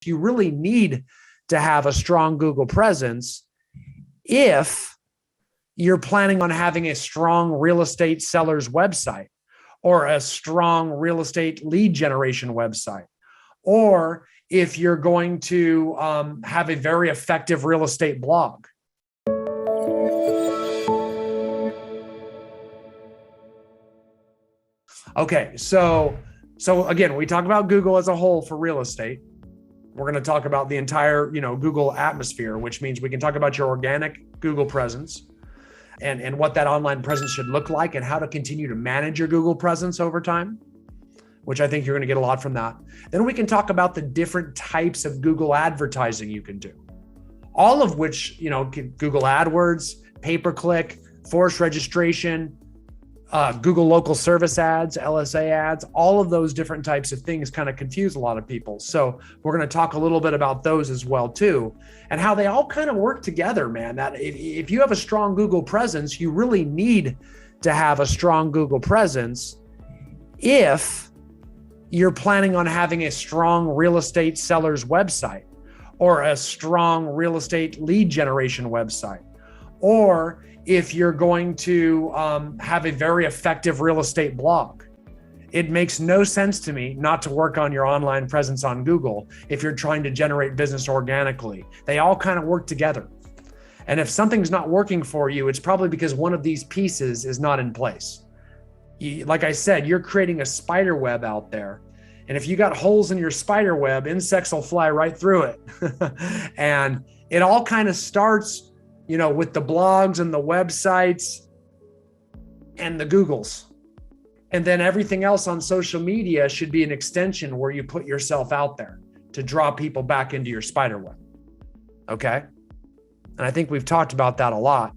You really need to have a strong Google presence if you're planning on having a strong real estate seller's website, or a strong real estate lead generation website, or if you're going to have a very effective real estate blog. Okay, so again, we talk about Google as a whole for real estate. We're going to talk about the entire, Google atmosphere, which means we can talk about your organic Google presence and what that online presence should look like and how to continue to manage your Google presence over time, which I think you're going to get a lot from that. Then we can talk about the different types of Google advertising you can do, all of which, Google AdWords, pay-per-click, forced registration, Google local service ads, LSA ads, all of those different types of things kind of confuse a lot of people. So we're going to talk a little bit about those as well too, and how they all kind of work together, man. That if you have a strong Google presence, you really need to have a strong Google presence if you're planning on having a strong real estate seller's website, or a strong real estate lead generation website, or if you're going to have a very effective real estate blog. It makes no sense to me not to work on your online presence on Google if you're trying to generate business organically. They all kind of work together. And if something's not working for you, it's probably because one of these pieces is not in place. Like I said, you're creating a spider web out there. And if you got holes in your spider web, insects will fly right through it. And it all kind of starts with the blogs and the websites and the Googles. And then everything else on social media should be an extension where you put yourself out there to draw people back into your spider web. Okay? And I think we've talked about that a lot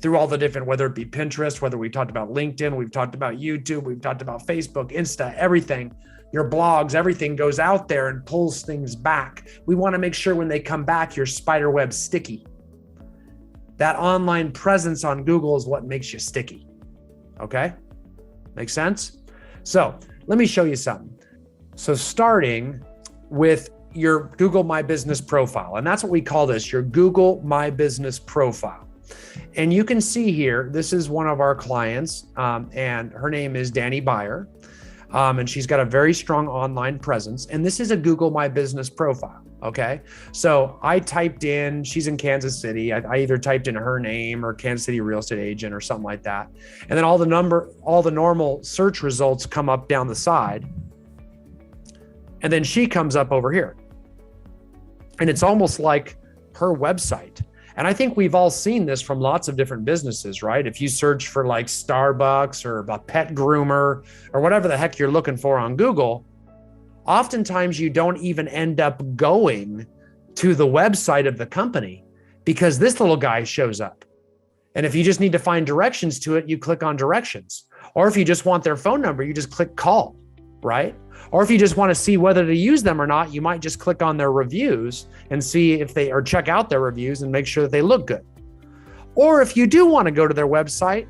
through all the different, whether it be Pinterest, whether we talked about LinkedIn, we've talked about YouTube, we've talked about Facebook, Insta, everything, your blogs, everything goes out there and pulls things back. We want to make sure when they come back, your spider web's sticky. That online presence on Google is what makes you sticky. Okay? Make sense? So let me show you something. So starting with your Google My Business profile, and that's what we call this, your Google My Business profile. And you can see here, this is one of our clients, and her name is Danny Beyer, and she's got a very strong online presence. And this is a Google My Business profile. Okay. So I typed in, she's in Kansas City. I either typed in her name or Kansas City real estate agent or something like that. And then all the normal search results come up down the side. And then she comes up over here. And it's almost like her website. And I think we've all seen this from lots of different businesses, right? If you search for like Starbucks or a pet groomer or whatever the heck you're looking for on Google, oftentimes you don't even end up going to the website of the company because this little guy shows up. And if you just need to find directions to it, you click on directions. Or if you just want their phone number, you just click call, right? Or if you just want to see whether to use them or not, you might just click on their reviews and see if or check out their reviews and make sure that they look good. Or if you do want to go to their website,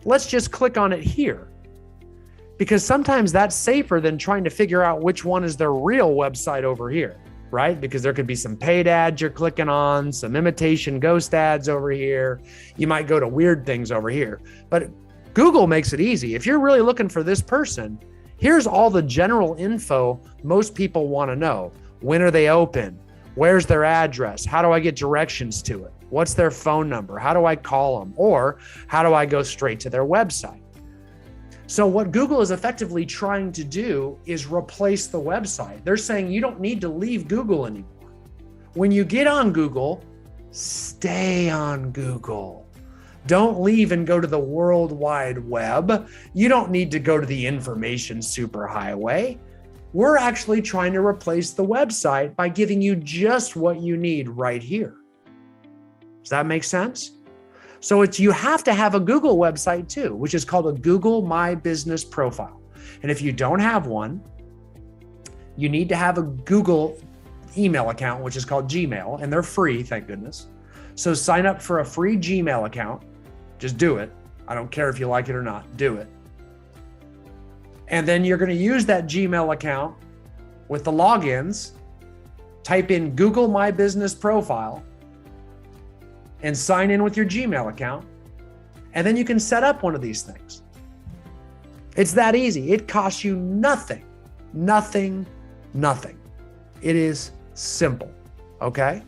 let's just click on it here. Because sometimes that's safer than trying to figure out which one is their real website over here, right? Because there could be some paid ads you're clicking on, some imitation ghost ads over here. You might go to weird things over here. But Google makes it easy. If you're really looking for this person, here's all the general info most people want to know. When are they open? Where's their address? How do I get directions to it? What's their phone number? How do I call them? Or how do I go straight to their website? So what Google is effectively trying to do is replace the website. They're saying you don't need to leave Google anymore. When you get on Google, stay on Google. Don't leave and go to the World Wide Web. You don't need to go to the information superhighway. We're actually trying to replace the website by giving you just what you need right here. Does that make sense? So you have to have a Google website too, which is called a Google My Business profile. And if you don't have one, you need to have a Google email account, which is called Gmail, and they're free, thank goodness. So sign up for a free Gmail account. Just do it. I don't care if you like it or not, do it. And then you're going to use that Gmail account with the logins type in Google My Business Profile and sign in with your Gmail account. And then you can set up one of these things. It's that easy. It costs you nothing. It is simple, okay?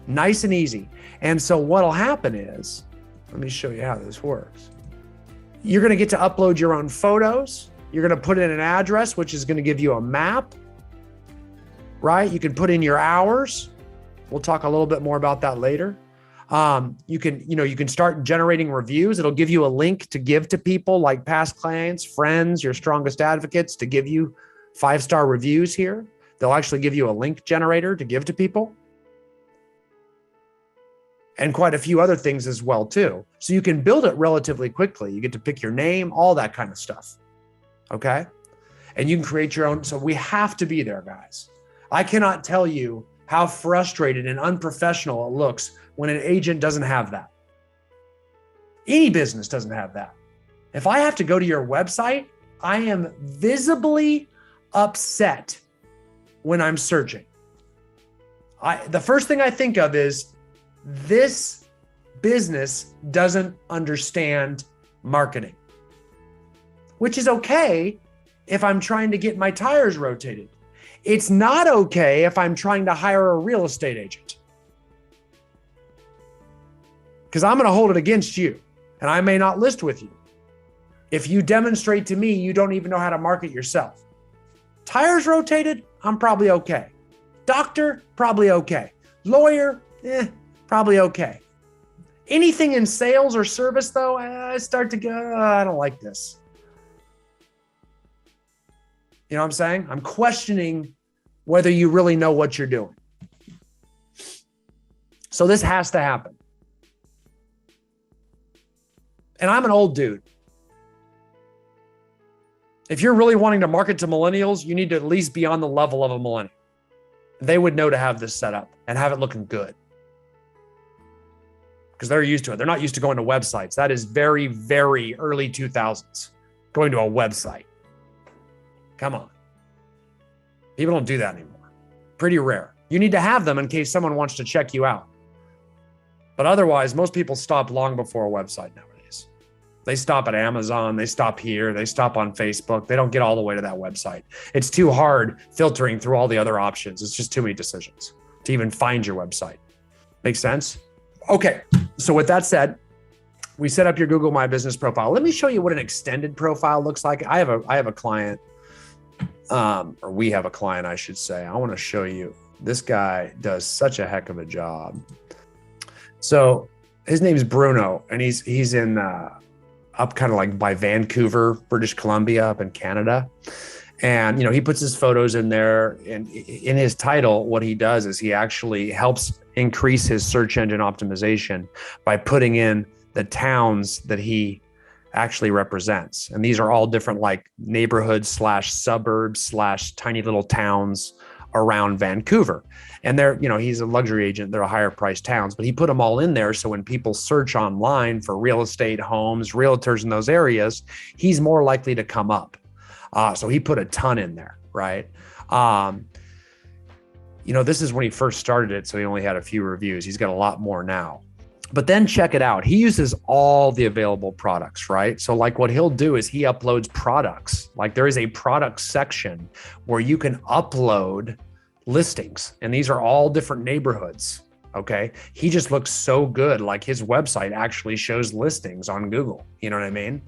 Nice and easy. And so what'll happen is, let me show you how this works. You're gonna get to upload your own photos. You're gonna put in an address, which is gonna give you a map, right? You can put in your hours. We'll talk a little bit more about that later. You can start generating reviews. It'll give you a link to give to people like past clients, friends, your strongest advocates to give you 5-star reviews here. They'll actually give you a link generator to give to people. And quite a few other things as well too. So you can build it relatively quickly. You get to pick your name, all that kind of stuff, okay? And you can create your own. So we have to be there, guys. I cannot tell you how frustrated and unprofessional it looks when an agent doesn't have that. Any business doesn't have that. If I have to go to your website, I am visibly upset when I'm searching. The first thing I think of is, this business doesn't understand marketing, which is okay if I'm trying to get my tires rotated. It's not okay if I'm trying to hire a real estate agent, because I'm going to hold it against you and I may not list with you if you demonstrate to me you don't even know how to market yourself. Tires rotated, I'm probably okay. Doctor, probably okay. Lawyer, probably okay. Anything in sales or service though, I start to go, I don't like this. You know what I'm saying? I'm questioning whether you really know what you're doing. So this has to happen. And I'm an old dude. If you're really wanting to market to millennials, you need to at least be on the level of a millennial. They would know to have this set up and have it looking good, because they're used to it. They're not used to going to websites. That is very, very early 2000s, going to a website. Come on. People don't do that anymore. Pretty rare. You need to have them in case someone wants to check you out. But otherwise, most people stop long before a website nowadays. They stop at Amazon, they stop here, they stop on Facebook. They don't get all the way to that website. It's too hard filtering through all the other options. It's just too many decisions to even find your website. Make sense? Okay, so with that said, we set up your Google My Business profile. Let me show you what an extended profile looks like. I have a client, or we have a client, I should say. I want to show you. This guy does such a heck of a job. So his name is Bruno, and he's in up kind of like by Vancouver, British Columbia, up in Canada. And, he puts his photos in there, and in his title, what he does is he actually helps increase his search engine optimization by putting in the towns that he actually represents. And these are all different like neighborhoods / suburbs / tiny little towns around Vancouver. And they're, he's a luxury agent. They're a higher priced towns, but he put them all in there. So when people search online for real estate, homes, realtors in those areas, he's more likely to come up. So he put a ton in there, right? This is when he first started it, so he only had a few reviews. He's got a lot more now. But then check it out. He uses all the available products, right? So like what he'll do is he uploads products. Like there is a product section where you can upload listings, and these are all different neighborhoods, okay? He just looks so good. Like his website actually shows listings on Google, you know what I mean?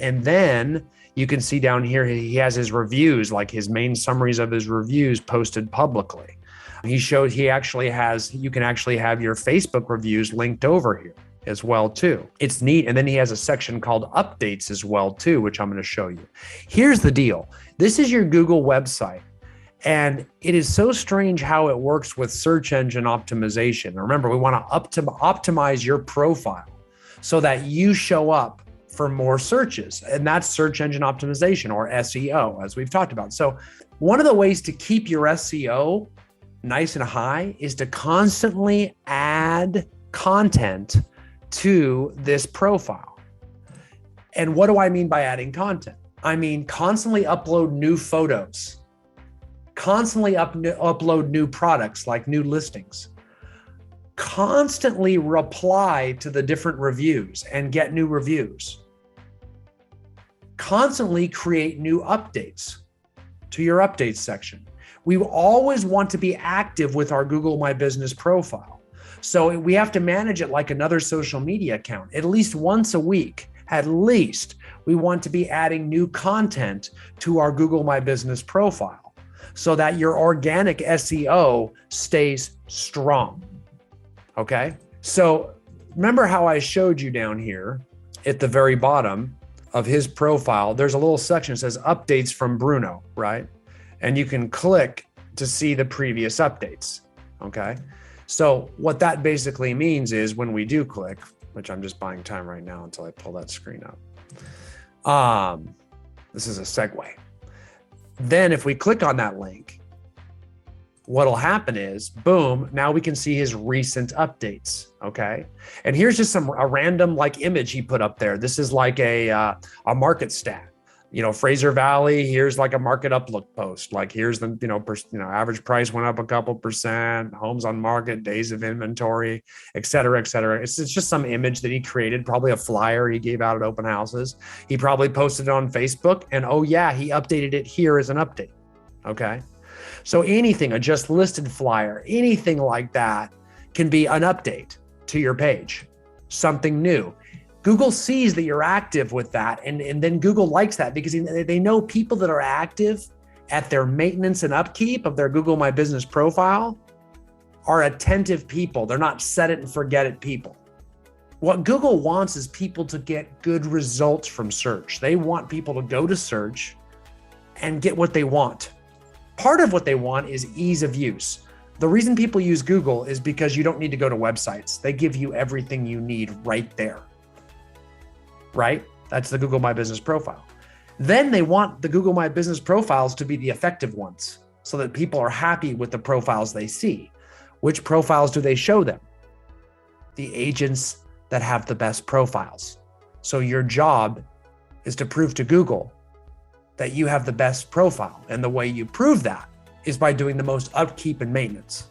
And then you can see down here, he has his reviews, like his main summaries of his reviews posted publicly. He showed you can actually have your Facebook reviews linked over here as well too. It's neat. And then he has a section called updates as well too, which I'm going to show you. Here's the deal. This is your Google website. And it is so strange how it works with search engine optimization. Remember, we want to optimize your profile so that you show up for more searches. And that's search engine optimization, or SEO, as we've talked about. So one of the ways to keep your SEO nice and high is to constantly add content to this profile. And what do I mean by adding content? I mean, constantly upload new photos, constantly upload new products like new listings, constantly reply to the different reviews and get new reviews, constantly create new updates to your updates section. We always want to be active with our Google My Business profile. So we have to manage it like another social media account. At least once a week, at least, we want to be adding new content to our Google My Business profile so that your organic SEO stays strong. Okay? So remember how I showed you down here at the very bottom of his profile, there's a little section that says updates from Bruno, right? And you can click to see the previous updates, okay? So what that basically means is when we do click, which I'm just buying time right now until I pull that screen up. This is a segue. Then if we click on that link, what'll happen is, boom, now we can see his recent updates, okay? And here's just a random like image he put up there. This is like a market stat. You know, Fraser Valley, here's like a market outlook post. Like here's the, average price went up a couple percent, homes on market, days of inventory, et cetera, et cetera. It's just some image that he created, probably a flyer he gave out at open houses. He probably posted it on Facebook and oh yeah, he updated it here as an update, okay? So anything, a just listed flyer, anything like that can be an update to your page, something new. Google sees that you're active with that, and then Google likes that because they know people that are active at their maintenance and upkeep of their Google My Business profile are attentive people. They're not set it and forget it people. What Google wants is people to get good results from search. They want people to go to search and get what they want. Part of what they want is ease of use. The reason people use Google is because you don't need to go to websites. They give you everything you need right there. Right? That's the Google My Business profile. Then they want the Google My Business profiles to be the effective ones so that people are happy with the profiles they see. Which profiles do they show them? The agents that have the best profiles. So your job is to prove to Google that you have the best profile. And the way you prove that is by doing the most upkeep and maintenance.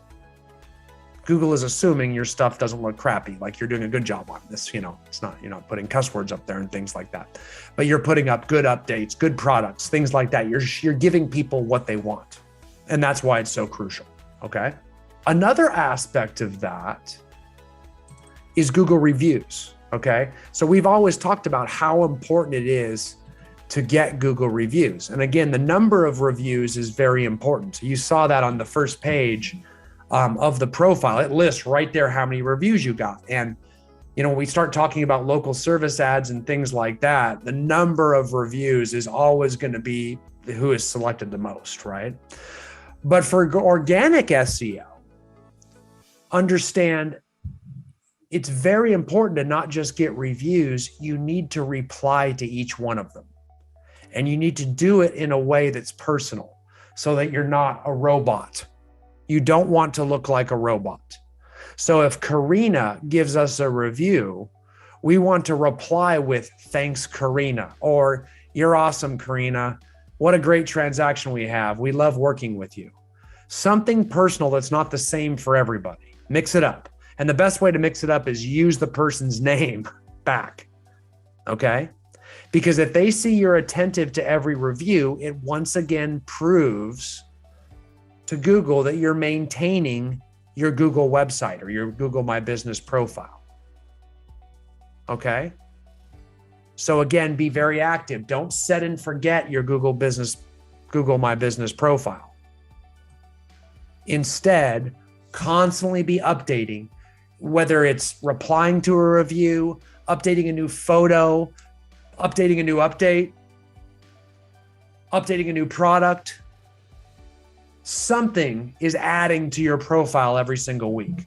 Google is assuming your stuff doesn't look crappy, like you're doing a good job on this, it's not, you're not putting cuss words up there and things like that, but you're putting up good updates, good products, things like that. You're giving people what they want. And that's why it's so crucial, okay? Another aspect of that is Google reviews, okay? So we've always talked about how important it is to get Google reviews. And again, the number of reviews is very important. You saw that on the first page of the profile. It lists right there how many reviews you got. And, when we start talking about local service ads and things like that, the number of reviews is always going to be who is selected the most, right? But for organic SEO, understand it's very important to not just get reviews, you need to reply to each one of them. And you need to do it in a way that's personal so that you're not a robot. You don't want to look like a robot. So if Karina gives us a review, we want to reply with thanks, Karina, or you're awesome, Karina. What a great transaction we have. We love working with you. Something personal that's not the same for everybody. Mix it up. And the best way to mix it up is use the person's name back. Okay? Because if they see you're attentive to every review, it once again proves to Google that you're maintaining your Google website or your Google My Business profile. Okay? So again, be very active. Don't set and forget your Google My Business profile. Instead, constantly be updating, whether it's replying to a review, updating a new photo, updating a new update, updating a new product. Something is adding to your profile every single week.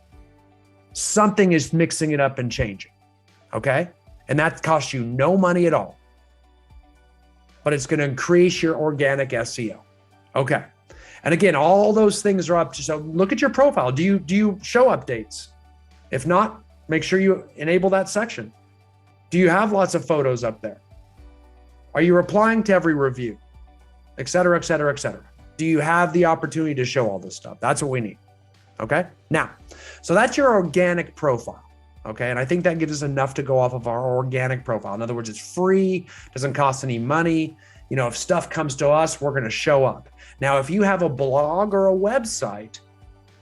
Something is mixing it up and changing, okay? And that costs you no money at all, but it's going to increase your organic SEO, okay? And again, all those things are up to, so look at your profile. Do you show updates? If not, make sure you enable that section. Do you have lots of photos up there? Are you replying to every review? Et cetera, et cetera, et cetera. Do you have the opportunity to show all this stuff? That's what we need. Okay. Now, so that's your organic profile. Okay. And I think that gives us enough to go off of our organic profile. In other words, it's free, doesn't cost any money. You know, if stuff comes to us, we're going to show up. Now, if you have a blog or a website,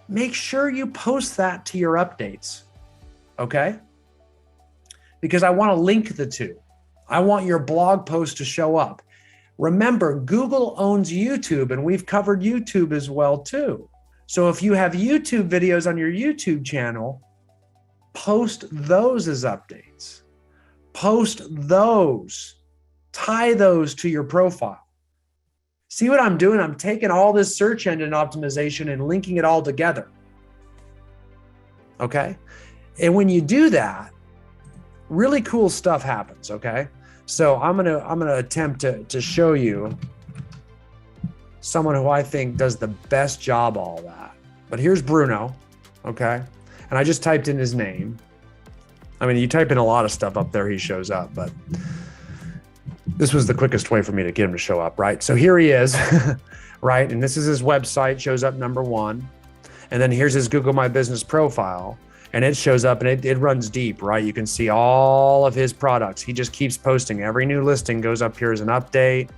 make sure you post that to your updates. Okay. Because I want to link the two. I want your blog post to show up. Remember, Google owns YouTube, and we've covered YouTube as well too. So if you have YouTube videos on your YouTube channel, post those as updates. Post those. Tie those to your profile. See what I'm doing? I'm taking all this search engine optimization and linking it all together. Okay? And when you do that, really cool stuff happens, okay? So I'm gonna attempt to show you someone who I think does the best job of all that. But here's Bruno, okay? And I just typed in his name. I mean, you type in a lot of stuff up there, he shows up, but this was the quickest way for me to get him to show up, right? So here he is, right? And this is his website, shows up number 1. And then here's his Google My Business profile. And it shows up and it runs deep, right? You can see all of his products. He just keeps posting. Every new listing goes up here as an update.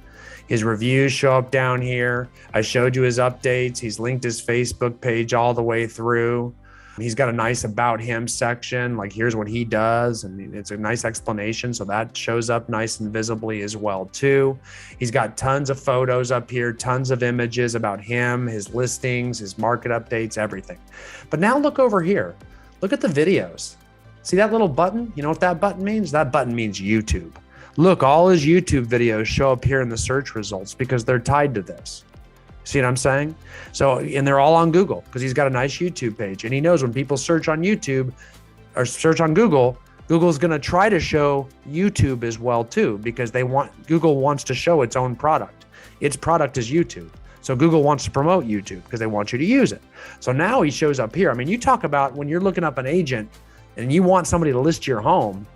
His reviews show up down here. I showed you his updates. He's linked his Facebook page all the way through. He's got a nice about him section, like here's what he does. And it's a nice explanation. So that shows up nice and visibly as well too. He's got tons of photos up here, tons of images about him, his listings, his market updates, everything. But now look over here. Look at the videos. See that little button? You know what that button means? That button means YouTube. Look, all his YouTube videos show up here in the search results because they're tied to this. See what I'm saying? So, and they're all on Google because he's got a nice YouTube page. And he knows when people search on YouTube or search on Google, Google's going to try to show YouTube as well too, because Google wants to show its own product. Its product is YouTube. So Google wants to promote YouTube because they want you to use it. So now he shows up here. I mean, you talk about when you're looking up an agent and you want somebody to list your home.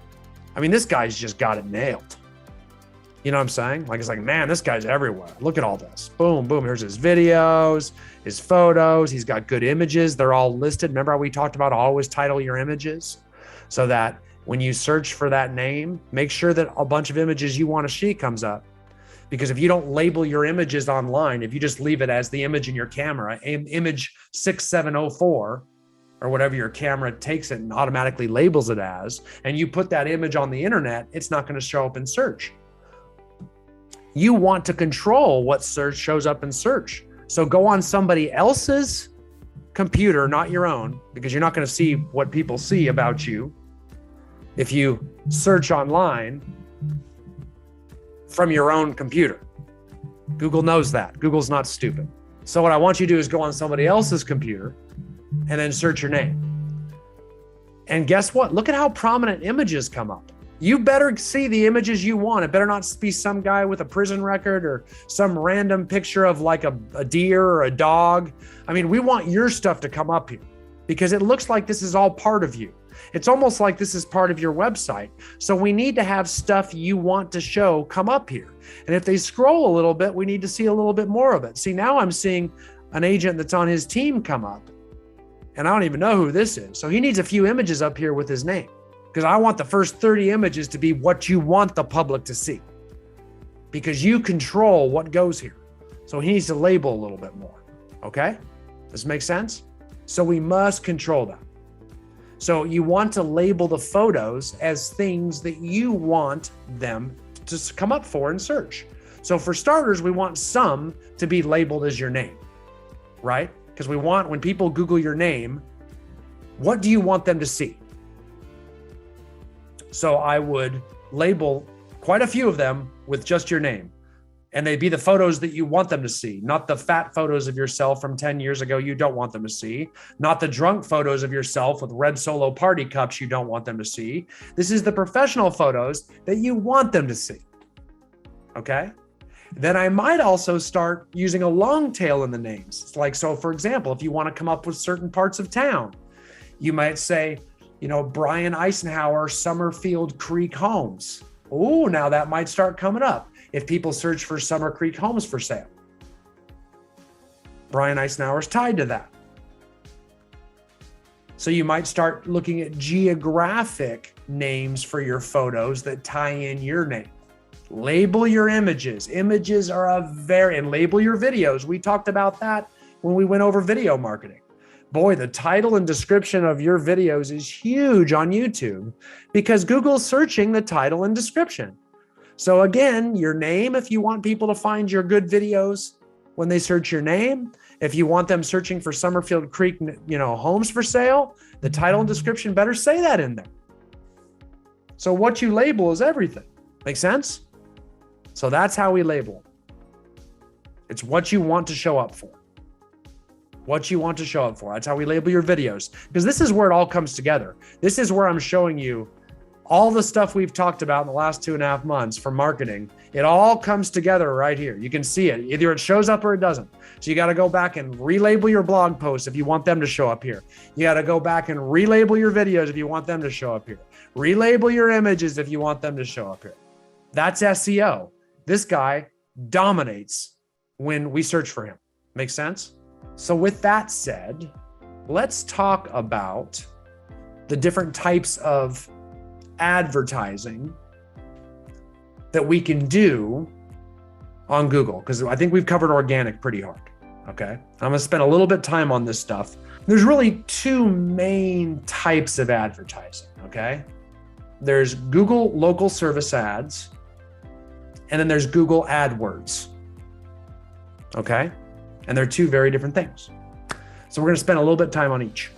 I mean, this guy's just got it nailed. You know what I'm saying? Like, it's like, man, this guy's everywhere. Look at all this. Boom, boom. Here's his videos, his photos. He's got good images. They're all listed. Remember how we talked about always title your images so that when you search for that name, make sure that a bunch of images you want to see comes up. Because if you don't label your images online, if you just leave it as the image in your camera, image 6704, or whatever your camera takes it and automatically labels it as, and you put that image on the internet, it's not going to show up in search. You want to control what search shows up in search. So go on somebody else's computer, not your own, because you're not going to see what people see about you. If you search online from your own computer, Google knows that. Google's not stupid. So what I want you to do is go on somebody else's computer and then search your name. And guess what? Look at how prominent images come up. You better see the images you want. It better not be some guy with a prison record or some random picture of like a deer or a dog. I mean, we want your stuff to come up here because it looks like this is all part of you. It's almost like this is part of your website. So we need to have stuff you want to show come up here. And if they scroll a little bit, we need to see a little bit more of it. See, now I'm seeing an agent that's on his team come up. And I don't even know who this is. So he needs a few images up here with his name because I want the first 30 images to be what you want the public to see because you control what goes here. So he needs to label a little bit more. Okay? Does this make sense? So we must control that. So you want to label the photos as things that you want them to come up for in search. So for starters, we want some to be labeled as your name, right? Because we want, when people Google your name, what do you want them to see? So I would label quite a few of them with just your name. And they'd be the photos that you want them to see, not the fat photos of yourself from 10 years ago you don't want them to see, not the drunk photos of yourself with red Solo party cups you don't want them to see. This is the professional photos that you want them to see, okay? Then I might also start using a long tail in the names. It's like, so for example, if you want to come up with certain parts of town, you might say, you know, Brian Icenhower, Summerfield Creek Homes. Oh, now that might start coming up if people search for Summer Creek Homes for sale. Brian Icenhower is tied to that. So you might start looking at geographic names for your photos that tie in your name. Label your images. Images are and label your videos. We talked about that when we went over video marketing. Boy, the title and description of your videos is huge on YouTube because Google's searching the title and description. So again, your name, if you want people to find your good videos when they search your name, if you want them searching for Summerfield Creek, homes for sale, the title and description better say that in there. So what you label is everything. Make sense? So that's how we label. It's what you want to show up for. What you want to show up for. That's how we label your videos. Because this is where it all comes together. This is where I'm showing you all the stuff we've talked about in the last 2.5 months for marketing. It all comes together right here. You can see it. Either it shows up or it doesn't. So you got to go back and relabel your blog posts if you want them to show up here. You got to go back and relabel your videos if you want them to show up here. Relabel your images if you want them to show up here. That's SEO. This guy dominates when we search for him. Make sense? So with that said, let's talk about the different types of advertising that we can do on Google, because I think we've covered organic pretty hard. Okay. I'm going to spend a little bit of time on this stuff. There's really two main types of advertising. Okay. There's Google local service ads, and then there's Google AdWords. Okay. And they're two very different things. So we're going to spend a little bit of time on each.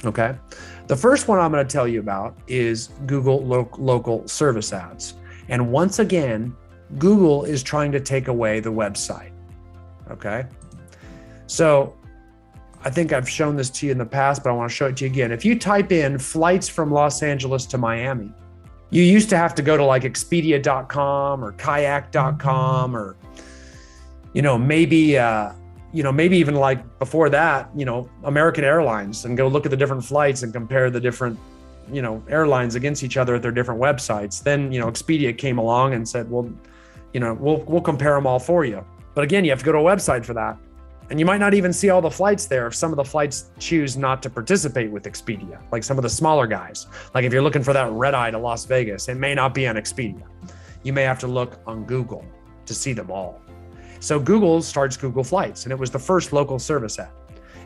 Okay. The first one I'm going to tell you about is Google local service ads. And once again, Google is trying to take away the website. Okay. So I think I've shown this to you in the past, but I want to show it to you again. If you type in flights from Los Angeles to Miami, you used to have to go to like Expedia.com or Kayak.com or, maybe even like before that, American Airlines, and go look at the different flights and compare the different, airlines against each other at their different websites. Then, Expedia came along and said, well, we'll compare them all for you. But again, you have to go to a website for that. And you might not even see all the flights there if some of the flights choose not to participate with Expedia, like some of the smaller guys. Like if you're looking for that red eye to Las Vegas, it may not be on Expedia. You may have to look on Google to see them all. So Google starts Google Flights, and it was the first local service ad.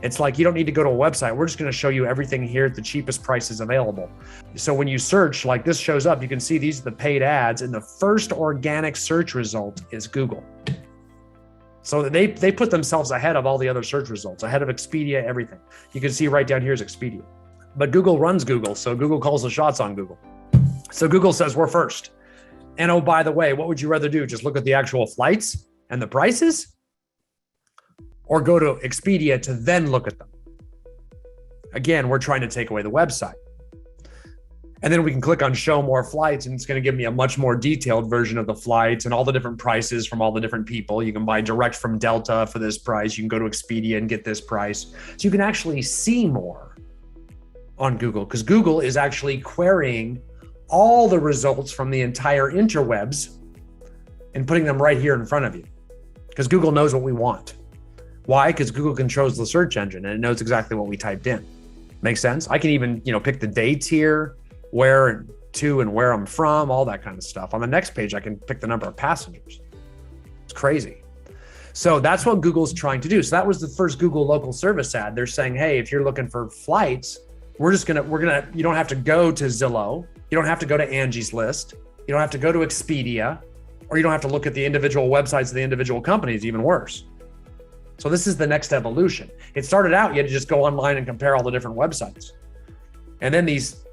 It's like, you don't need to go to a website. We're just going to show you everything here at the cheapest prices available. So when you search, like this shows up, you can see these are the paid ads, and the first organic search result is Google. So they put themselves ahead of all the other search results, ahead of Expedia, everything. You can see right down here is Expedia. But Google runs Google, so Google calls the shots on Google. So Google says we're first. And oh, by the way, what would you rather do? Just look at the actual flights and the prices, or go to Expedia to then look at them? Again, we're trying to take away the website. And then we can click on show more flights, and it's going to give me a much more detailed version of the flights and all the different prices from all the different people. You can buy direct from Delta for this price. You can go to Expedia and get this price. So you can actually see more on Google, because Google is actually querying all the results from the entire interwebs and putting them right here in front of you, because Google knows what we want. Why? Because Google controls the search engine and it knows exactly what we typed in. Make sense? I can even, pick the dates here, where to and where I'm from, all that kind of stuff. On the next page, I can pick the number of passengers. It's crazy. So that's what Google's trying to do. So that was the first Google local service ad. They're saying, hey, if you're looking for flights, you don't have to go to Zillow. You don't have to go to Angie's List. You don't have to go to Expedia, or you don't have to look at the individual websites of the individual companies, even worse. So this is the next evolution. It started out, you had to just go online and compare all the different websites. And then these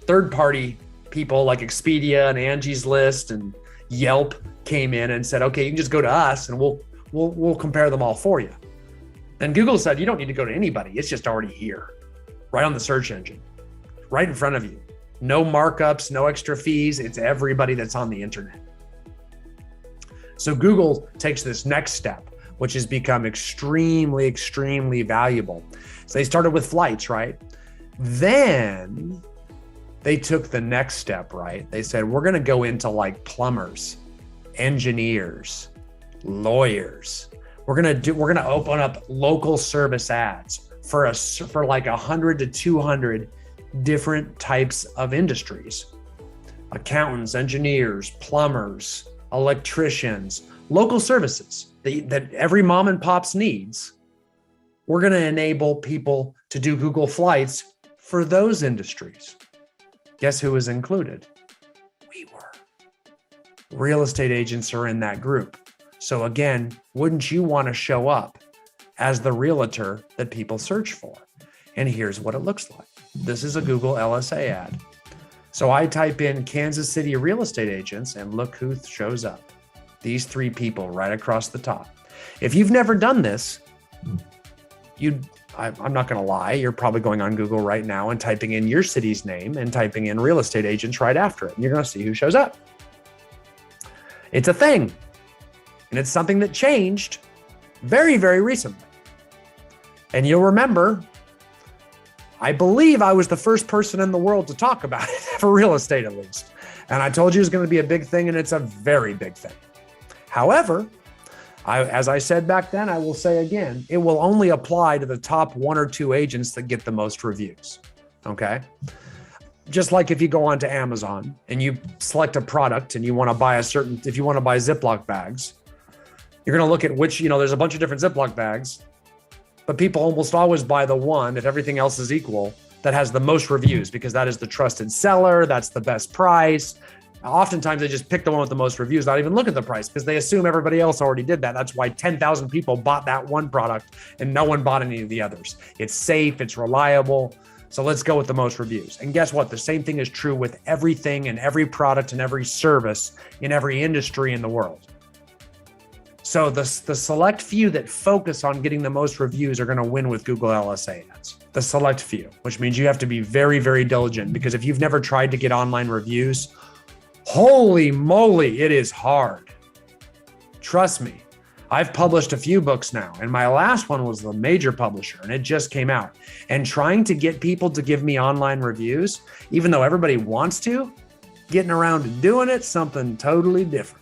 third-party people like Expedia and Angie's List and Yelp came in and said, okay, you can just go to us and we'll compare them all for you. And Google said, you don't need to go to anybody. It's just already here, right on the search engine, right in front of you. No markups, no extra fees. It's everybody that's on the internet. So Google takes this next step, which has become extremely, extremely valuable. So they started with flights, right? Then they took the next step, right? They said, we're going to go into like plumbers, engineers, lawyers. We're gonna open up local service ads for like 100 to 200 different types of industries: accountants, engineers, plumbers, electricians, local services that every mom and pop's needs. We're going to enable people to do Google Flights for those industries. Guess who is included? We were. Real estate agents are in that group. So again, wouldn't you want to show up as the realtor that people search for? And here's what it looks like. This is a Google LSA ad. So I type in Kansas City real estate agents and look who shows up. These 3 people right across the top. If you've never done this, I'm not going to lie, you're probably going on Google right now and typing in your city's name and typing in real estate agents right after it. And you're going to see who shows up. It's a thing. And it's something that changed very, very recently. And you'll remember, I believe I was the first person in the world to talk about it, for real estate at least. And I told you it's going to be a big thing, and it's a very big thing. However, as I said back then, I will say again, it will only apply to the top 1 or 2 agents that get the most reviews, okay? Just like if you go onto Amazon and you select a product and you want to buy if you want to buy Ziploc bags, you're going to look at which, there's a bunch of different Ziploc bags, but people almost always buy the one, if everything else is equal, that has the most reviews, because that is the trusted seller, that's the best price. Oftentimes they just pick the one with the most reviews, not even look at the price, because they assume everybody else already did that. That's why 10,000 people bought that one product and no one bought any of the others. It's safe, it's reliable. So let's go with the most reviews. And guess what? The same thing is true with everything and every product and every service in every industry in the world. So the select few that focus on getting the most reviews are going to win with Google LSA ads. The select few, which means you have to be very, very diligent, because if you've never tried to get online reviews, holy moly, it is hard. Trust me. I've published a few books now, and my last one was the major publisher, and it just came out. And trying to get people to give me online reviews, even though everybody wants to, getting around to doing it, something totally different.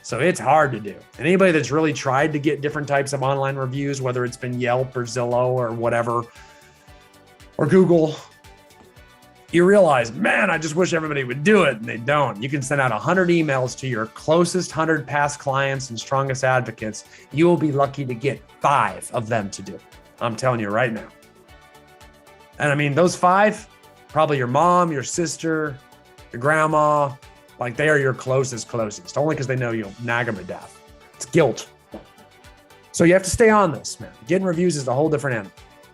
So it's hard to do. And anybody that's really tried to get different types of online reviews, whether it's been Yelp or Zillow or whatever, or Google, you realize, man, I just wish everybody would do it, and they don't. You can send out 100 emails to your closest 100 past clients and strongest advocates. You will be lucky to get 5 of them to do it. I'm telling you right now. And I mean, those 5, probably your mom, your sister, your grandma, like they are your closest, only because they know you'll nag them to death. It's guilt. So you have to stay on this, man. Getting reviews is a whole different animal,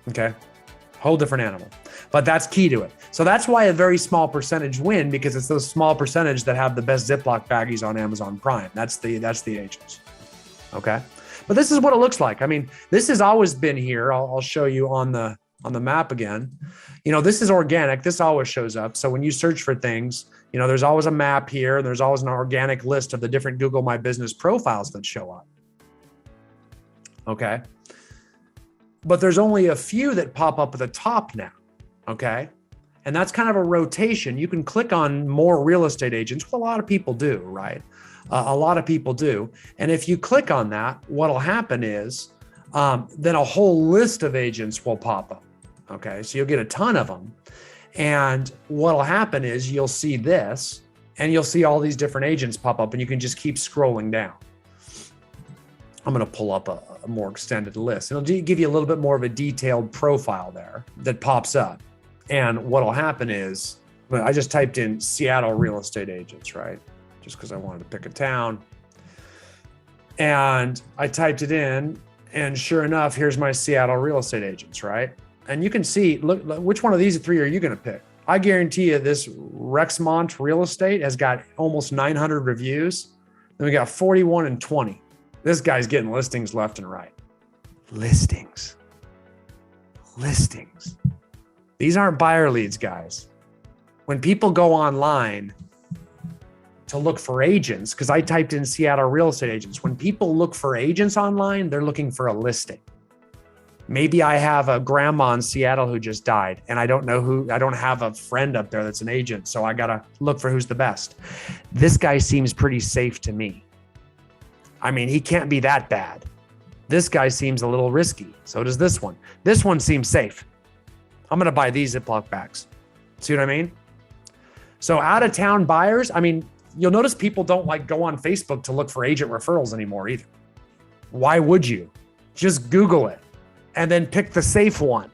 okay? Whole different animal. But that's key to it. So that's why a very small percentage win, because it's those small percentage that have the best Ziploc baggies on Amazon Prime. That's the agents, okay? But this is what it looks like. I mean, this has always been here. I'll show you on the map again. This is organic. This always shows up. So when you search for things, there's always a map here. There's always an organic list of the different Google My Business profiles that show up. Okay. But there's only a few that pop up at the top now. Okay. And that's kind of a rotation. You can click on more real estate agents. Well, a lot of people do, right? A lot of people do. And if you click on that, what'll happen is then a whole list of agents will pop up. Okay. So you'll get a ton of them. And what'll happen is you'll see this, and you'll see all these different agents pop up, and you can just keep scrolling down. I'm going to pull up a more extended list. It'll give you a little bit more of a detailed profile there that pops up. And what'll happen is, I just typed in Seattle real estate agents, right? Just because I wanted to pick a town. And I typed it in, and sure enough, here's my Seattle real estate agents, right? And you can see, look, which one of these 3 are you going to pick? I guarantee you this Rexmont real estate has got almost 900 reviews. Then we got 41 and 20. This guy's getting listings left and right. Listings. These aren't buyer leads, guys. When people go online to look for agents, because I typed in Seattle real estate agents, when people look for agents online, they're looking for a listing. Maybe I have a grandma in Seattle who just died, and I don't have a friend up there that's an agent, so I got to look for who's the best. This guy seems pretty safe to me. I mean, he can't be that bad. This guy seems a little risky. So does this one. This one seems safe. I'm going to buy these Ziploc bags. See what I mean? So out of town buyers, I mean, you'll notice people don't like go on Facebook to look for agent referrals anymore either. Why would you? Just Google it and then pick the safe one.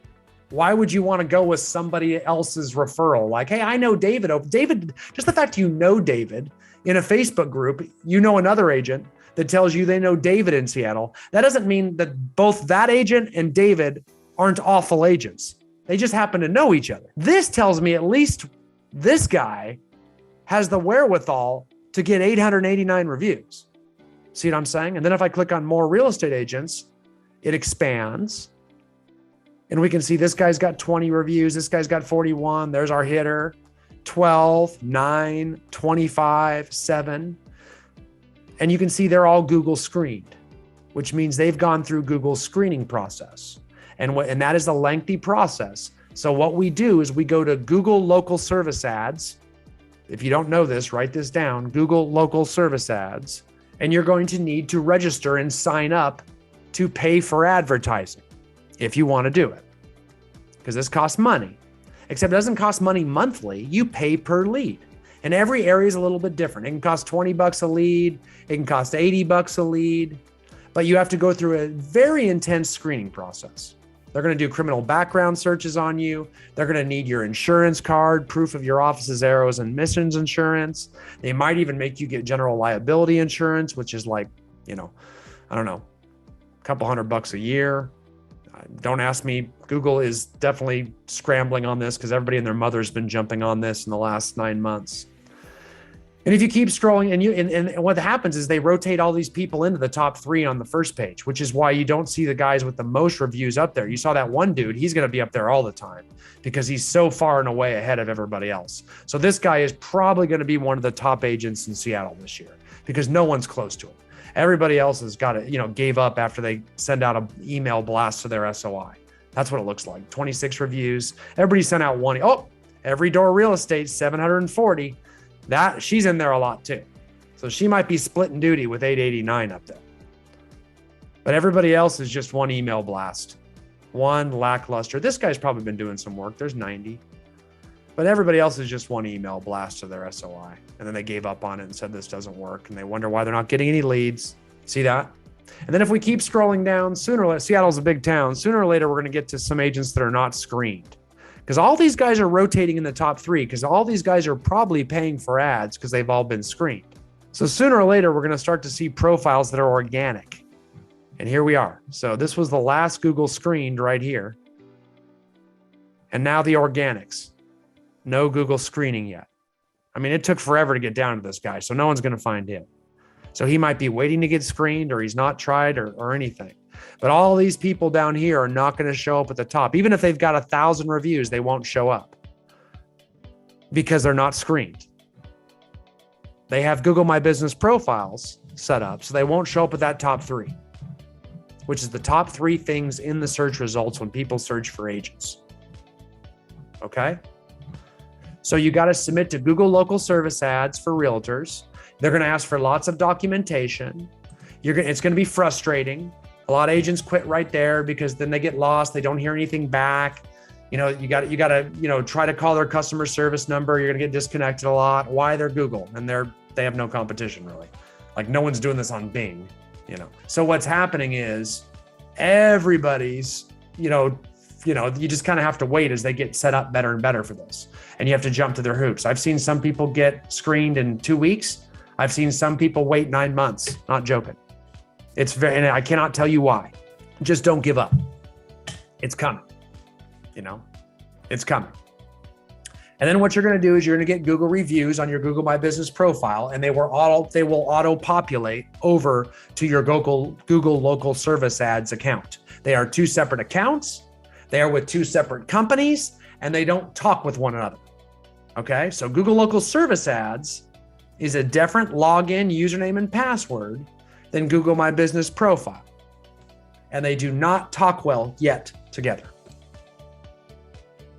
Why would you want to go with somebody else's referral? Like, hey, I know David. Oh, David, just the fact you know David in a Facebook group, you know another agent that tells you they know David in Seattle. That doesn't mean that both that agent and David aren't awful agents. They just happen to know each other. This tells me at least this guy has the wherewithal to get 889 reviews. See what I'm saying? And then if I click on more real estate agents, it expands. And we can see this guy's got 20 reviews. This guy's got 41. There's our hitter. 12, 9, 25, 7. And you can see they're all Google screened, which means they've gone through Google's screening process. And that is a lengthy process. So what we do is we go to Google local service ads. If you don't know this, write this down, Google local service ads. And you're going to need to register and sign up to pay for advertising if you want to do it. Because this costs money, except it doesn't cost money monthly. You pay per lead. And every area is a little bit different. It can cost 20 bucks a lead. It can cost 80 bucks a lead, but you have to go through a very intense screening process. They're going to do criminal background searches on you. They're going to need your insurance card, proof of your office's errors and missions insurance. They might even make you get general liability insurance, which is like, I don't know, a couple $100 a year. Don't ask me. Google is definitely scrambling on this because everybody and their mother's been jumping on this in the last 9 months. And if you keep scrolling and what happens is they rotate all these people into the top 3 on the first page, which is why you don't see the guys with the most reviews up there. You saw that one dude, he's going to be up there all the time because he's so far and away ahead of everybody else. So this guy is probably going to be one of the top agents in Seattle this year because no one's close to him. Everybody else has got it, gave up after they send out an email blast to their SOI. That's what it looks like. 26 reviews. Everybody sent out one. Oh, Every Door Real Estate, 740. That she's in there a lot too. So she might be splitting duty with 889 up there. But everybody else is just one email blast, one lackluster. This guy's probably been doing some work. There's 90. But everybody else is just one email blast to their SOI. And then they gave up on it and said this doesn't work. And they wonder why they're not getting any leads. See that? And then if we keep scrolling down, sooner or later, Seattle's a big town. Sooner or later, we're going to get to some agents that are not screened. Because all these guys are rotating in the top 3 because all these guys are probably paying for ads because they've all been screened. So sooner or later, we're going to start to see profiles that are organic. And here we are. So this was the last Google screened right here. And now the organics. No Google screening yet. I mean, it took forever to get down to this guy, so no one's going to find him. So he might be waiting to get screened or he's not tried or anything. But all these people down here are not going to show up at the top. Even if they've got 1,000 reviews, they won't show up because they're not screened. They have Google My Business profiles set up, so they won't show up at that top 3, which is the top 3 things in the search results when people search for agents. Okay? So you got to submit to Google local service ads for realtors. They're going to ask for lots of documentation. It's going to be frustrating. A lot of agents quit right there because then they get lost. They don't hear anything back. You got to try to call their customer service number. You're going to get disconnected a lot. Why? They're Google and they have no competition really. Like no one's doing this on Bing, So what's happening is everybody's, you just kind of have to wait as they get set up better and better for this. And you have to jump to their hoops. I've seen some people get screened in 2 weeks. I've seen some people wait 9 months. Not joking. And I cannot tell you why. Just don't give up. It's coming. It's coming. And then what you're going to do is you're going to get Google reviews on your Google My Business profile, and they will auto populate over to your Google local service ads account. They are 2 separate accounts. They are with 2 separate companies, and they don't talk with one another. Okay, so Google local service ads is a different login, username, and password than Google My Business profile. And they do not talk well yet together.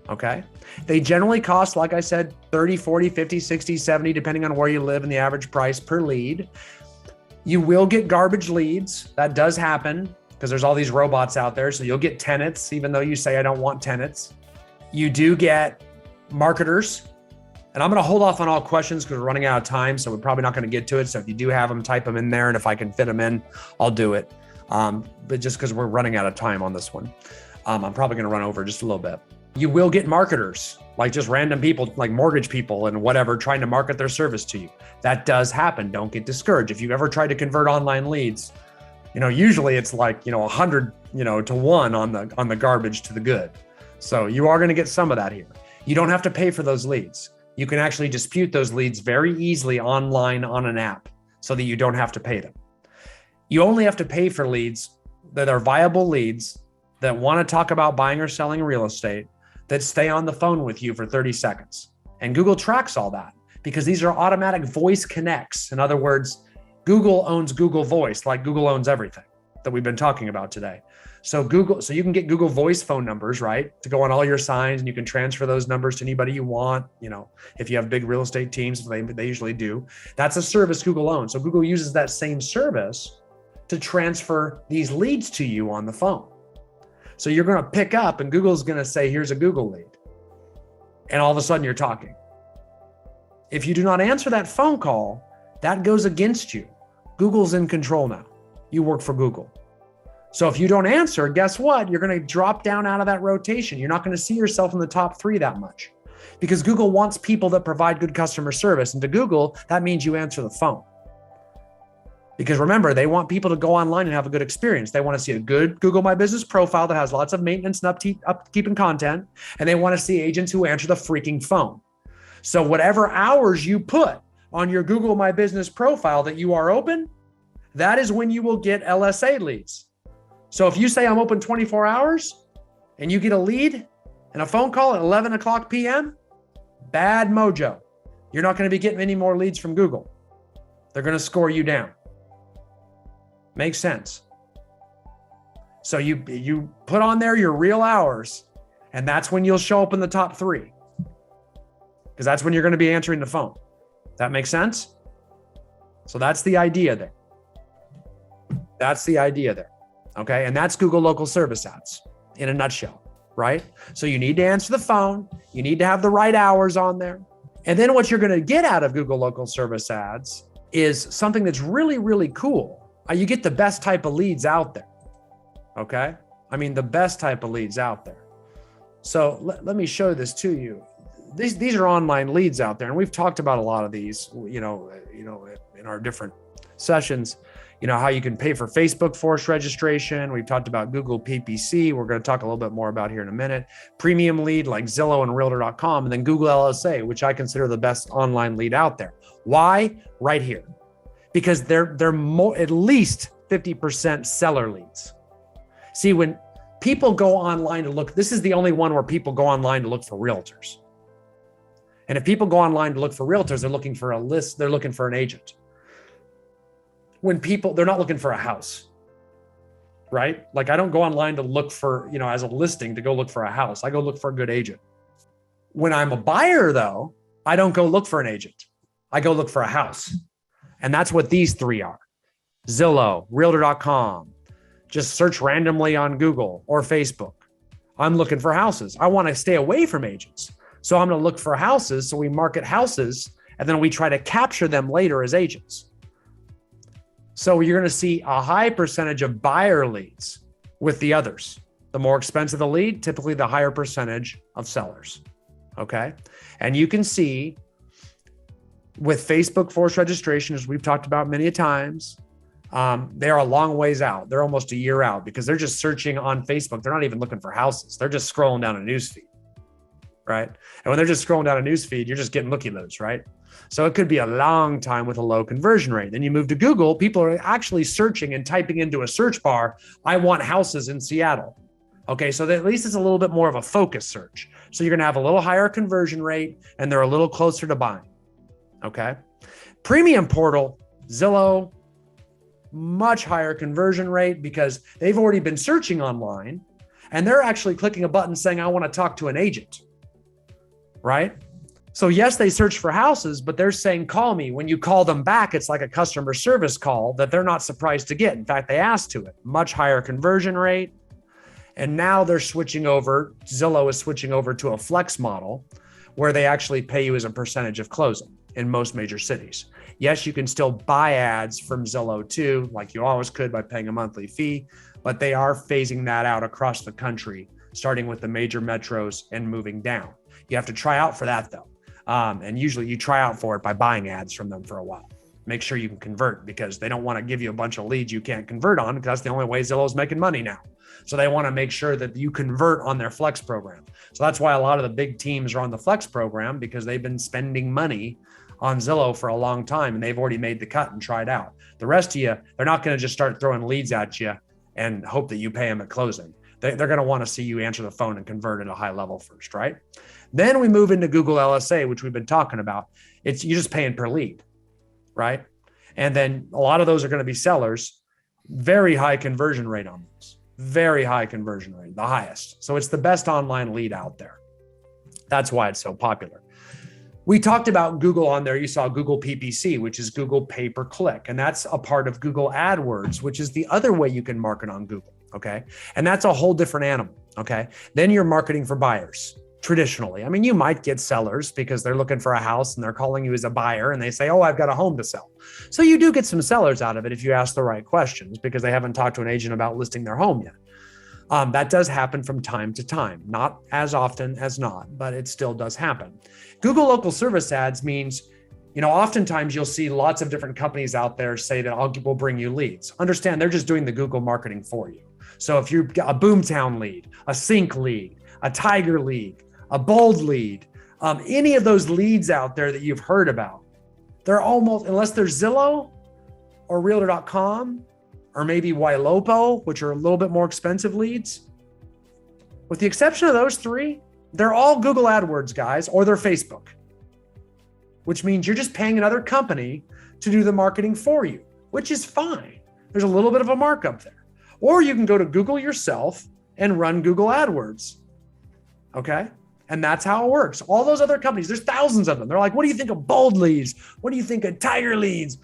Okay, they generally cost, like I said, 30, 40, 50, 60, 70, depending on where you live and the average price per lead. You will get garbage leads. That does happen because there's all these robots out there. So you'll get tenants, even though you say, I don't want tenants. You do get marketers. And I'm going to hold off on all questions because we're running out of time. So we're probably not going to get to it. So if you do have them, type them in there. And if I can fit them in, I'll do it. But just because we're running out of time on this one, I'm probably going to run over just a little bit. You will get marketers, like just random people, like mortgage people and whatever, trying to market their service to you. That does happen. Don't get discouraged. If you've ever tried to convert online leads, usually it's like, 100, to 1 on the garbage to the good. So you are going to get some of that here. You don't have to pay for those leads. You can actually dispute those leads very easily online on an app so that you don't have to pay them. You only have to pay for leads that are viable leads that want to talk about buying or selling real estate, that stay on the phone with you for 30 seconds. And Google tracks all that because these are automatic voice connects. In other words, Google owns Google Voice, like Google owns everything that we've been talking about today. So you can get Google Voice phone numbers, right, to go on all your signs, and you can transfer those numbers to anybody you want. If you have big real estate teams, they usually do. That's a service Google owns. So Google uses that same service to transfer these leads to you on the phone. So you're going to pick up and Google's going to say, here's a Google lead. And all of a sudden you're talking. If you do not answer that phone call, that goes against you. Google's in control now. You work for Google. So if you don't answer, guess what? You're going to drop down out of that rotation. You're not going to see yourself in the top 3 that much because Google wants people that provide good customer service. And to Google, that means you answer the phone. Because remember, they want people to go online and have a good experience. They want to see a good Google My Business profile that has lots of maintenance and upkeep and content. And they want to see agents who answer the freaking phone. So whatever hours you put on your Google My Business profile that you are open, that is when you will get LSA leads. So if you say I'm open 24 hours and you get a lead and a phone call at 11 o'clock p.m., bad mojo. You're not going to be getting any more leads from Google. They're going to score you down. Makes sense. So you put on there your real hours, and that's when you'll show up in the top 3. Because that's when you're going to be answering the phone. That makes sense? So that's the idea there. Okay. And that's Google local service ads in a nutshell, right? So you need to answer the phone. You need to have the right hours on there. And then what you're going to get out of Google local service ads is something that's really, really cool. You get the best type of leads out there. Okay. The best type of leads out there. So let me show this to you. These are online leads out there. And we've talked about a lot of these, in our different sessions. How you can pay for Facebook forced registration. We've talked about Google PPC. We're going to talk a little bit more about here in a minute. Premium lead like Zillow and Realtor.com, and then Google LSA, which I consider the best online lead out there. Why? Right here. Because they're at least 50% seller leads. See, when people go online to look, this is the only one where people go online to look for realtors. And if people go online to look for realtors, they're looking for a list, they're looking for an agent. They're not looking for a house, right? Like I don't go online to look for, as a listing to go look for a house. I go look for a good agent. When I'm a buyer though, I don't go look for an agent. I go look for a house. And that's what these 3 are. Zillow, Realtor.com, just search randomly on Google or Facebook. I'm looking for houses. I want to stay away from agents. So I'm going to look for houses. So we market houses and then we try to capture them later as agents. So you're going to see a high percentage of buyer leads with the others. The more expensive the lead, typically the higher percentage of sellers. Okay. And you can see with Facebook forced registration, as we've talked about many times, they're a long ways out. They're almost a year out because they're just searching on Facebook. They're not even looking for houses. They're just scrolling down a newsfeed, right? And when they're just scrolling down a newsfeed, you're just getting looky-loos, right? So it could be a long time with a low conversion rate. Then you move to Google, people are actually searching and typing into a search bar, I want houses in Seattle. Okay, so at least it's a little bit more of a focus search. So you're gonna have a little higher conversion rate and they're a little closer to buying, okay? Premium portal, Zillow, much higher conversion rate because they've already been searching online and they're actually clicking a button saying, I wanna talk to an agent, right? So yes, they search for houses, but they're saying, call me. When you call them back, it's like a customer service call that they're not surprised to get. In fact, they asked to it, much higher conversion rate. And now they're switching over, Zillow is switching over to a flex model where they actually pay you as a percentage of closing in most major cities. Yes, you can still buy ads from Zillow too, like you always could by paying a monthly fee, but they are phasing that out across the country, starting with the major metros and moving down. You have to try out for that though. And usually you try out for it by buying ads from them for a while. Make sure you can convert because they don't want to give you a bunch of leads you can't convert on because that's the only way Zillow's making money now. So they want to make sure that you convert on their flex program. So that's why a lot of the big teams are on the flex program because they've been spending money on Zillow for a long time and they've already made the cut and tried out. The rest of you, they're not going to just start throwing leads at you and hope that you pay them at closing. They're going to want to see you answer the phone and convert at a high level first, right? Then we move into Google LSA, which we've been talking about. You're just paying per lead, right? And then a lot of those are going to be sellers. Very high conversion rate on those. Very high conversion rate, the highest. So it's the best online lead out there. That's why it's so popular. We talked about Google on there. You saw Google PPC, which is Google pay-per-click. And that's a part of Google AdWords, which is the other way you can market on Google. Okay. And that's a whole different animal. Okay. Then you're marketing for buyers. Traditionally, I mean, you might get sellers because they're looking for a house and they're calling you as a buyer and they say, oh, I've got a home to sell. So you do get some sellers out of it if you ask the right questions because they haven't talked to an agent about listing their home yet. That does happen from time to time, not as often as not, but it still does happen. Google local service ads means, oftentimes you'll see lots of different companies out there say that we'll bring you leads. Understand, they're just doing the Google marketing for you. So if you've got a Boomtown lead, a Sync lead, a Tiger lead, a Bold lead, any of those leads out there that you've heard about, they're almost, unless they're Zillow or Realtor.com or maybe Ylopo, which are a little bit more expensive leads. With the exception of those three, they're all Google AdWords guys or they're Facebook, which means you're just paying another company to do the marketing for you, which is fine. There's a little bit of a markup there. Or you can go to Google yourself and run Google AdWords. Okay. And that's how it works. All those other companies, there's thousands of them. They're like, what do you think of Bold leads? What do you think of Tiger leads?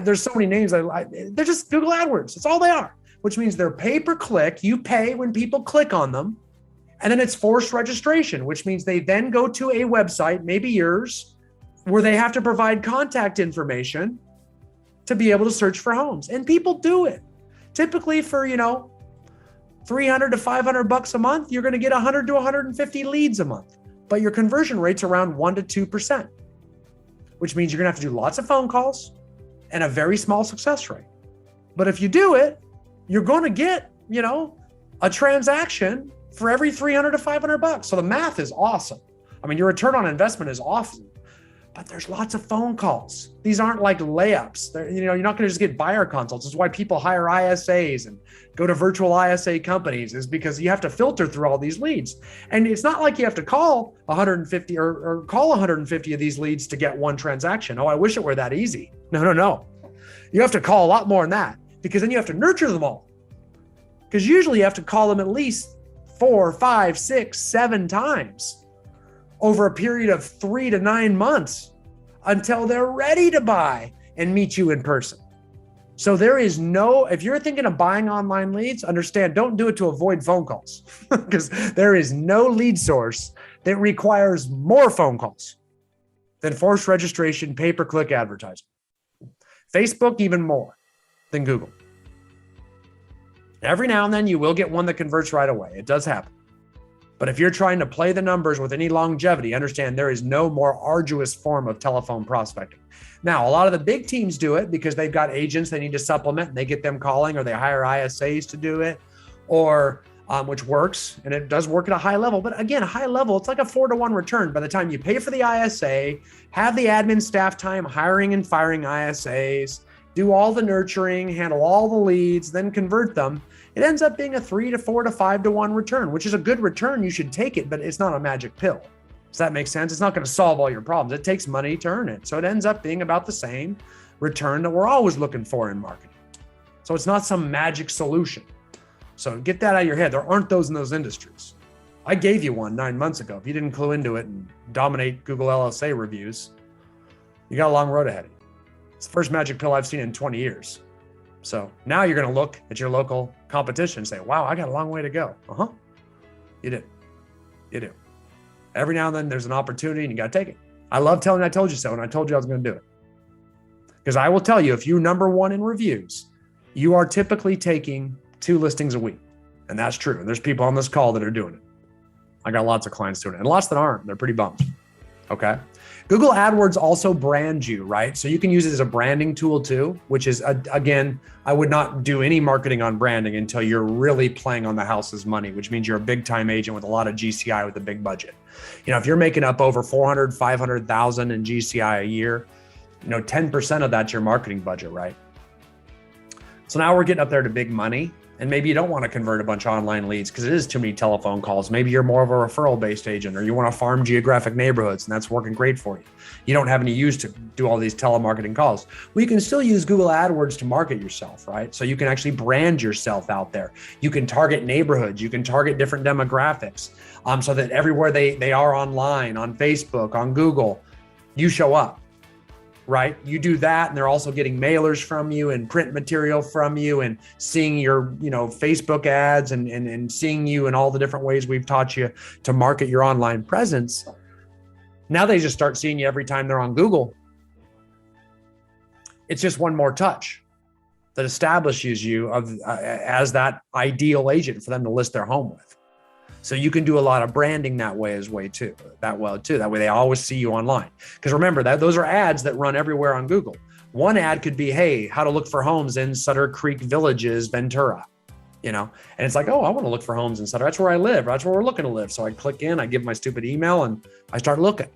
There's so many names. They're just Google AdWords. That's all they are, which means they're pay per click. You pay when people click on them. And then it's forced registration, which means they then go to a website, maybe yours, where they have to provide contact information to be able to search for homes. And people do it. Typically for, $300 to $500 a month, you're going to get 100 to 150 leads a month, but your conversion rate's around 1% to 2%, which means you're going to have to do lots of phone calls and a very small success rate. But if you do it, you're going to get, a transaction for every 300 to 500 bucks. So the math is awesome. I mean, your return on investment is awesome, but there's lots of phone calls. These aren't like layups. You're not going to just get buyer consults. That's why people hire ISAs and go to virtual ISA companies, is because you have to filter through all these leads. And it's not like you have to call 150 or call 150 of these leads to get one transaction. Oh, I wish it were that easy. No. You have to call a lot more than that because then you have to nurture them all. Because usually you have to call them at least 4, 5, 6, 7 times over a period of 3 to 9 months until they're ready to buy and meet you in person. So if you're thinking of buying online leads, understand, don't do it to avoid phone calls because there is no lead source that requires more phone calls than forced registration, pay-per-click advertising. Facebook, even more than Google. Every now and then you will get one that converts right away. It does happen. But if you're trying to play the numbers with any longevity, understand there is no more arduous form of telephone prospecting. Now, a lot of the big teams do it because they've got agents they need to supplement and they get them calling, or they hire ISAs to do it, or which works, and it does work at a high level. But again, a high level, it's like a 4-to-1 return. By the time you pay for the ISA, have the admin staff time hiring and firing ISAs, do all the nurturing, handle all the leads, then convert them, it ends up being a 3 to 4 to 5-to-1 return, which is a good return. You should take it, but it's not a magic pill. Does that make sense? It's not going to solve all your problems. It takes money to earn it. So it ends up being about the same return that we're always looking for in marketing. So it's not some magic solution. So get that out of your head. There aren't those in those industries. I gave you one 9 months ago. If you didn't clue into it and dominate Google LSA reviews, you got a long road ahead of you. It's the first magic pill I've seen in 20 years. So now you're going to look at your local competition and say, wow, I got a long way to go. You do. You do. Every now and then there's an opportunity and you got to take it. I love telling you I told you so, and I told you I was going to do it. Because I will tell you, if you're number one in reviews, you are typically taking 2 listings a week. And that's true. And there's people on this call that are doing it. I got lots of clients doing it and lots that aren't. They're pretty bummed. Okay. Google AdWords also brands you, right? So you can use it as a branding tool too, which is, again, I would not do any marketing on branding until you're really playing on the house's money, which means you're a big time agent with a lot of GCI with a big budget. If you're making up over 400, 500,000 in GCI a year, 10% of that's your marketing budget, right? So now we're getting up there to big money. And maybe you don't want to convert a bunch of online leads because it is too many telephone calls. Maybe you're more of a referral-based agent, or you want to farm geographic neighborhoods, and that's working great for you. You don't have any use to do all these telemarketing calls. Well, you can still use Google AdWords to market yourself, right? So you can actually brand yourself out there. You can target neighborhoods. You can target different demographics, so that everywhere they are online, on Facebook, on Google, you show up. Right? You do that, and they're also getting mailers from you and print material from you and seeing your, Facebook ads and seeing you in all the different ways we've taught you to market your online presence. Now they just start seeing you every time they're on Google. It's just one more touch that establishes you as that ideal agent for them to list their home with. So you can do a lot of branding that way too. That way they always see you online. Because remember that those are ads that run everywhere on Google. One ad could be, hey, how to look for homes in Sutter Creek Villages, Ventura. And it's like, oh, I want to look for homes in Sutter. That's where I live. That's where we're looking to live. So I click in, I give my stupid email, and I start looking.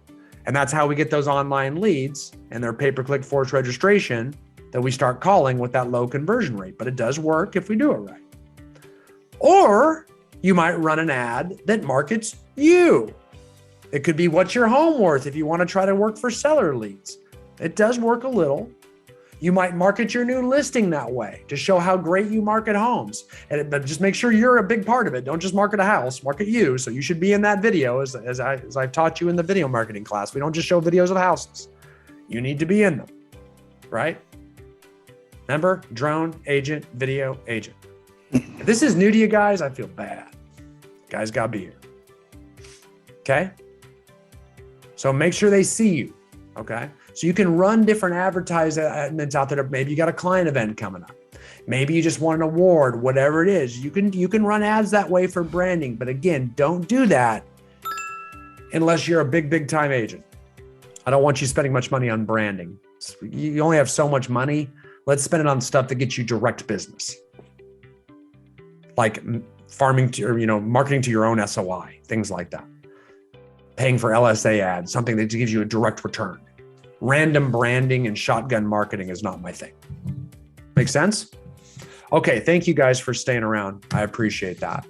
And that's how we get those online leads and their pay-per-click forced registration that we start calling with that low conversion rate. But it does work if we do it right. Or you might run an ad that markets you. It could be what's your home worth if you want to try to work for seller leads. It does work a little. You might market your new listing that way to show how great you market homes. But just make sure you're a big part of it. Don't just market a house, market you. So you should be in that video as I've taught you in the video marketing class. We don't just show videos of houses. You need to be in them, right? Remember, drone agent, video agent. If this is new to you guys, I feel bad. Guys gotta be here. Okay? So make sure they see you. Okay? So you can run different advertisements out there. Maybe you got a client event coming up. Maybe you just want an award, whatever it is. You can run ads that way for branding. But again, don't do that unless you're a big time agent. I don't want you spending much money on branding. You only have so much money. Let's spend it on stuff that gets you direct business. Like farming to, or, marketing to your own SOI, things like that. Paying for LSA ads, something that gives you a direct return. Random branding and shotgun marketing is not my thing. Make sense? Okay, thank you guys for staying around. I appreciate that.